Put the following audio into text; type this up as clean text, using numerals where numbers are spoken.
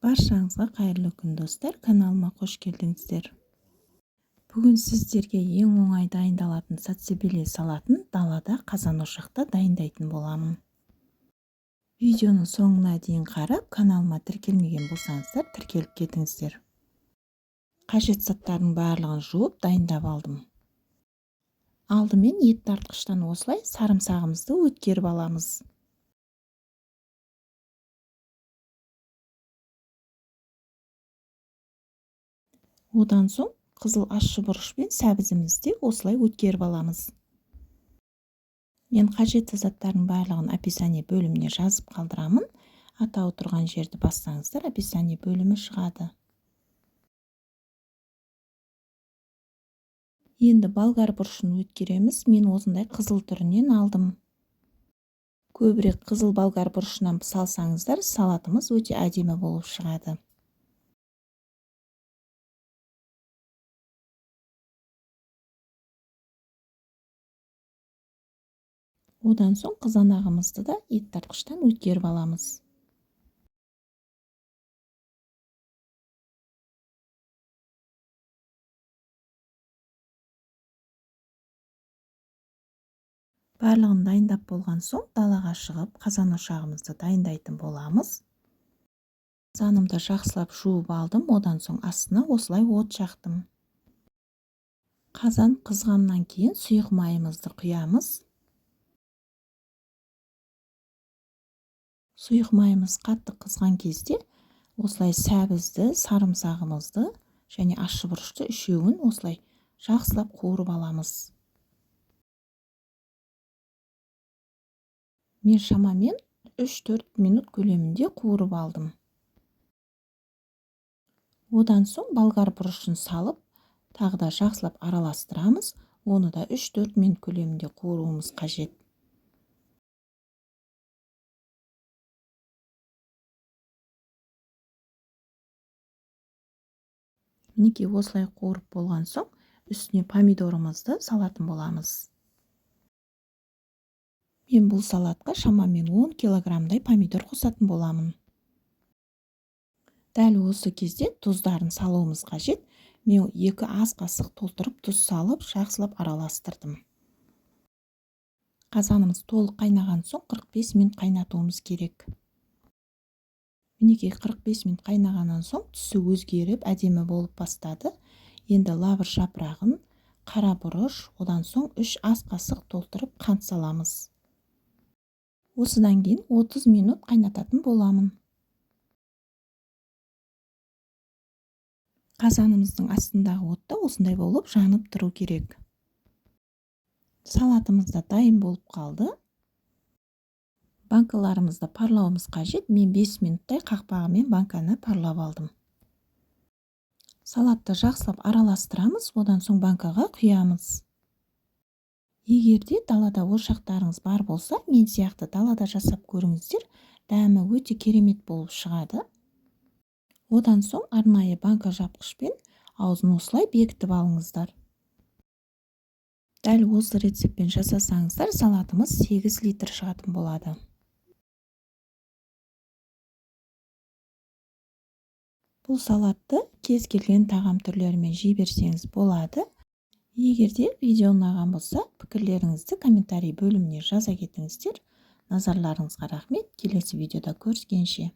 Баршаңызға қайырлы күн достар, каналыма қош келдіңіздер. Бүгін сіздерге ең оңай дайындалатын сацебеле салатын далада қазан-ошақта дайындайтын боламын. Видеоның соңына дейін қарап, каналыма тіркелмеген болсаңыздар, тіркеліп кетіңіздер. Қажет заттардың барлығын жуып дайындап алдым. Алдымен ет тартқыштан осылай сарымсағымызды өткеріп аламыз. Одан соң қызыл ащы бұрышпен сәбізімізді осылай өткеріп аламыз. Мен қажетті заттардың барлығын описание бөліміне жазып қалдырамын. Атауы тұрған жерді бассаңыздар, описание бөлімі шығады. Енді болгар бұрышын өткереміз. Мен осындай қызыл түрінен алдым. Көбірек қызыл болгар бұрышынан салсаңыздар, салатымыз өте әдемі болып шығады. Одан соң қызанағымызды да ет тартқыштан өткеріп аламыз. Барлығын дайындап болған соң далаға шығып, қазан-ошағымызды дайындайтын боламыз. Қазанымды жақсылап жуып алдым, одан соң астына осылай от жақтым. Қазан қызғаннан кейін сұйық майымызды құямыз. Сұйық майымыз қатты қызған кезде осылай сәбізді, сарымсағымызды және ащы бұрышты үшеуін осылай жақсылап қуырып аламыз. Мен шамамен 3-4 минут көлемінде қуырып алдым. Одан соң болгар бұрышын салып, тағы да жақсылап араластырамыз. Оны да 3-4 минут көлемінде қуыруымыз қажет. Мінекей осылай қуырып болған соң, үстіне помидорымызды салатын боламыз. Мен бұл салатқа шамамен 10 килограммдай помидор қосатын боламын. Дәл осы кезде тұздарын салуымыз қажет. Мен 2 ас қасық толтырып тұз салып, жақсылап араластырдым. Қазанымыз толық қайнаған соң 45 минут қайнатуымыз керек. Мінекей 45 минут қайнағаннан соң түсі өзгеріп, әдемі болып бастады. Енді лавр жапырағын, қара бұрыш, одан соң 3 ас қасық толтырып қант саламыз. Осыдан кейін 30 минут қайнататын боламын. Қазанымыздың астындағы отта осындай болып жанып тұру керек. Салатымыз да дайын болып қалды. Банкаларымызды парлауымыз қажет. Мен 5 минуттай қақпағымен банканы парлап алдым. Салатты жақсылап араластырамыз, одан соң банкаға құямыз. Егерде далада ошақтарыңыз бар болса, мен сияқты далада жасап көріңіздер, дәмі өте керемет болып шығады. Одан соң арнайы банка жапқышпен аузын осылай бекітіп алыңыздар. Дәл осы рецептпен жасасаңыздар, салатымыз 8 литр шығатын болады. Бұл салатты кез келген тағам түрлерімен жей берсеңіз болады. Егерде видео ұнаған болса, пікірлеріңізді комментарий бөліміне жаза кетіңіздер. Назарларыңызға рахмет. Келесі видеода көріскенше.